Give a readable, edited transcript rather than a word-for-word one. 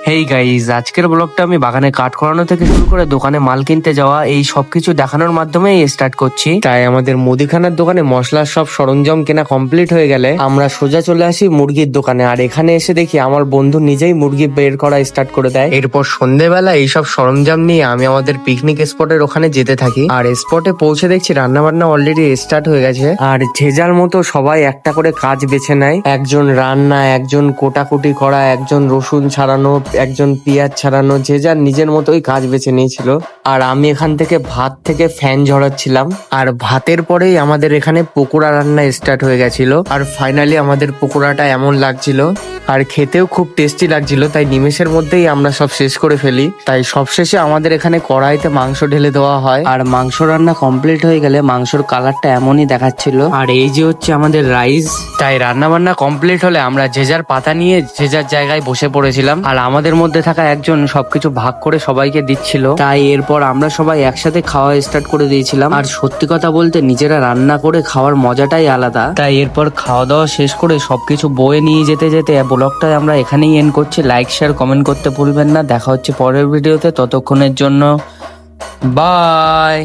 Hey guys, আজকের ব্লগটা আমি বাগানে কাঠ করানো থেকে শুরু করে দোকানে মাল কিনতে যাওয়া এই সবকিছু দেখানোর মাধ্যমে স্টার্ট করছি। তাই আমাদের মুদিখানার দোকানে মশলার সব সরঞ্জাম কেনা কমপ্লিট হয়ে গেলে আমরা সোজা চলে আসি মুরগির দোকানে। আর এখানে এসে দেখি আমার বন্ধু নিজেই মুরগি বের করা স্টার্ট করে দেয়। এরপর সন্ধ্যেবেলা এইসব সরঞ্জাম নিয়ে আমি আমাদের পিকনিক স্পটের ওখানে যেতে থাকি। আর স্পটে পৌঁছে দেখছি রান্না বান্না অলরেডি স্টার্ট হয়ে গেছে। আর যে যার মতো সবাই একটা করে কাজ বেছে নেয়। একজন রান্না, একজন কোটাকুটি করা, একজন রসুন ছাড়ানো, একজন পেঁয়াজ ছাড়ানো, যে যার নিজের মতোই কাজ বেছে নিয়েছিল। আর আমি এখান থেকে ভাত থেকে ফ্যান ঝরাচ্ছিলাম। আর ভাতের পরেই আমাদের এখানে পকোড়া রান্না স্টার্ট হয়ে গেছিল। আর ফাইনালি আমাদের পকোড়াটা এমন লাগছিল আর খেতেও খুব টেস্টি লাগছিল, তাই নিমেষের মধ্যেই আমরা সব শেষ করে ফেলি। তাই সবশেষে আমাদের এখানে কড়াইতে মাংস ঢেলে দেওয়া হয়। আর মাংস রান্না কমপ্লিট হয়ে গেলে মাংসর কালারটা এমনই দেখাচ্ছিল। আর এই যে হচ্ছে আমাদের রাইস। তাই রান্না বান্না কমপ্লিট হলে আমরা যে যার পাতা নিয়ে যে যার জায়গায় বসে পড়েছিলাম। আর আমাদের মধ্যে থাকা একজন সবকিছু ভাগ করে সবাইকে দিচ্ছিল। তাই এরপর আমরা সবাই একসাথে খাওয়া স্টার্ট করে দিয়েছিলাম। আর সত্যি কথা বলতে নিজেরা রান্না করে খাওয়ার মজাটাই আলাদা। তাই এরপর খাওয়া দাওয়া শেষ করে সবকিছু বয়ে নিয়ে যেতে যেতে ব্লগটা আমরা এখানেই এন্ড করছি। লাইক শেয়ার কমেন্ট করতে ভুলবেন না। দেখা হচ্ছে পরের ভিডিওতে, ততক্ষণের জন্য বাই।